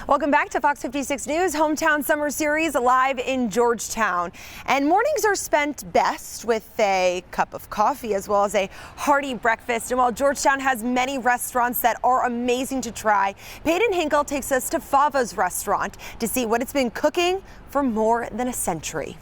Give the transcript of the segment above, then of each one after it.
Welcome back to Fox 56 News Hometown Summer Series live in Georgetown. And mornings are spent best with a cup of coffee as well as a hearty breakfast. And while Georgetown has many restaurants that are amazing to try, Peyton Hinkle takes us to Fava's restaurant to see what it's been cooking for more than a century.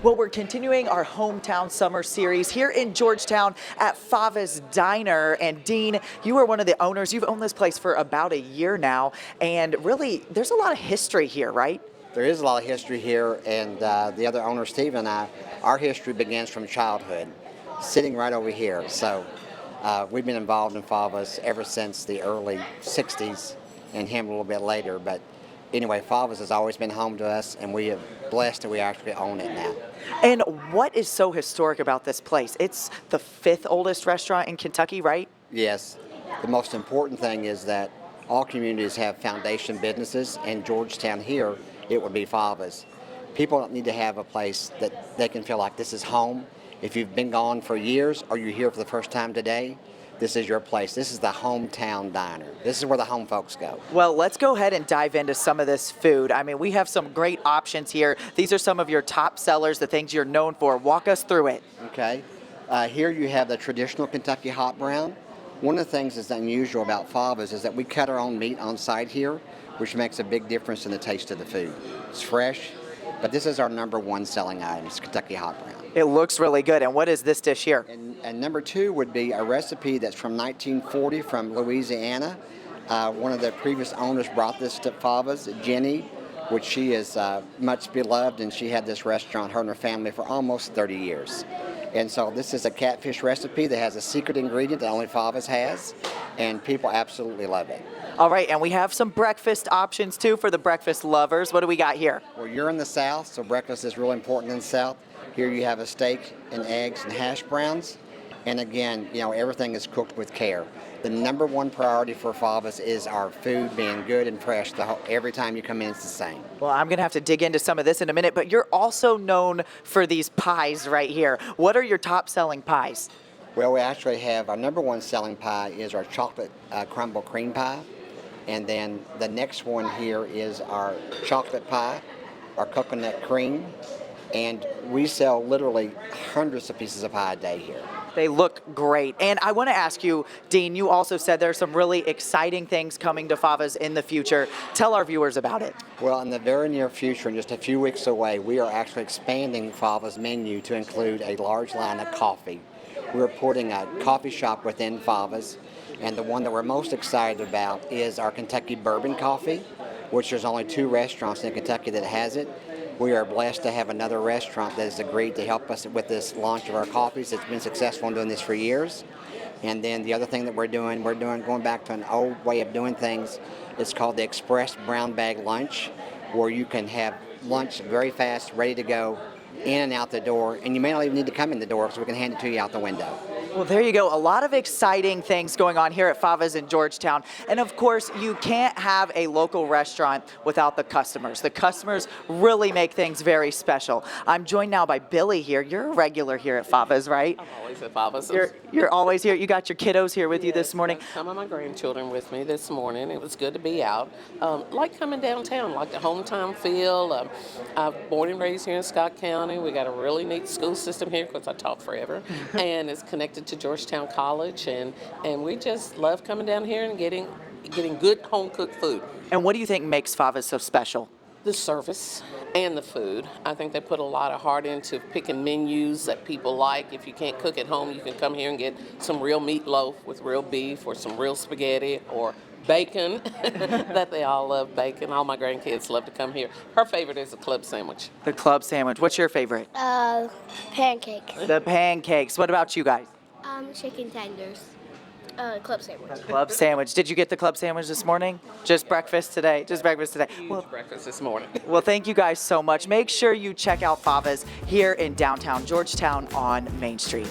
Well, we're continuing our Hometown Summer Series here in Georgetown at Fava's Diner. And Dean, you are one of the owners. You've owned this place for about a year now. And really, there's a lot of history here, right? There is a lot of history here. And the other owner, Steve, and I, our history begins from childhood, sitting right over here. So we've been involved in Fava's ever since the early 60s and him a little bit later. But anyway, Fava's has always been home to us, and we are blessed that we actually own it now. And what is so historic about this place? It's the 5th oldest restaurant in Kentucky, right? Yes. The most important thing is that all communities have foundation businesses, and Georgetown here, it would be Fava's. People don't need to have a place that they can feel like this is home. If you've been gone for years or you're here for the first time today, this is your place. This is the hometown diner. This is where the home folks go. Well, let's go ahead and dive into some of this food. I mean, we have some great options here. These are some of your top sellers, the things you're known for. Walk us through it. Okay. Here you have the traditional Kentucky hot brown. One of the things that's unusual about Fava's is that we cut our own meat on site here, which makes a big difference in the taste of the food. It's fresh, but this is our #1 selling item. It's Kentucky hot brown. It looks really good. And what is this dish here? And number 2 would be a recipe that's from 1940 from Louisiana. One of the previous owners brought this to Fava's, Jenny, which she is much beloved, and she had this restaurant, her and her family, for almost 30 years. And so this is a catfish recipe that has a secret ingredient that only Fava's has, and people absolutely love it. All right, and we have some breakfast options too for the breakfast lovers. What do we got here? Well, you're in the South, so breakfast is really important in the South. Here you have a steak and eggs and hash browns. And again, you know, everything is cooked with care. The #1 priority for Fava's is our food being good and fresh. Every time you come in, it's the same. Well, I'm going to have to dig into some of this in a minute, but you're also known for these pies right here. What are your top selling pies? Well, we actually have our #1 selling pie is our chocolate crumble cream pie. And then the next one here is our chocolate pie, our coconut cream. And we sell literally hundreds of pieces of pie a day here. They look great. And I want to ask you, Dean, you also said there's some really exciting things coming to Fava's in the future. Tell our viewers about it. Well, in the very near future, in just a few weeks away, we are actually expanding Fava's menu to include a large line of coffee. We're putting a coffee shop within Fava's, and the one that we're most excited about is our Kentucky bourbon coffee, which there's only 2 restaurants in Kentucky that has it. We are blessed to have another restaurant that has agreed to help us with this launch of our coffees. It's been successful in doing this for years. And then the other thing that we're doing going back to an old way of doing things. It's called the Express Brown Bag Lunch, where you can have lunch very fast, ready to go, in and out the door. And you may not even need to come in the door because we can hand it to you out the window. Well, there you go. A lot of exciting things going on here at Fava's in Georgetown. And of course, you can't have a local restaurant without the customers. The customers really make things very special. I'm joined now by Billy here. You're a regular here at Fava's, right? I'm always at Fava's. You're always here. You got your kiddos here with you this morning. Some of my grandchildren with me this morning. It was good to be out. Like coming downtown, like the hometown feel. I'm born and raised here in Scott County. We got a really neat school system here because I taught forever. And it's connected to Georgetown College, and we just love coming down here and getting good home cooked food. And what do you think makes Fava's so special? The service and the food. I think they put a lot of heart into picking menus that people like. If you can't cook at home, you can come here and get some real meatloaf with real beef, or some real spaghetti, or bacon. That they all love bacon. All my grandkids love to come here. Her favorite is the club sandwich. The club sandwich. What's your favorite? Pancakes. The pancakes. What about you guys? Chicken tenders. Club sandwich. Club sandwich. Did you get the club sandwich this morning? Just breakfast today? Just breakfast today. Huge breakfast this morning. Well, thank you guys so much. Make sure you check out Fava's here in downtown Georgetown on Main Street.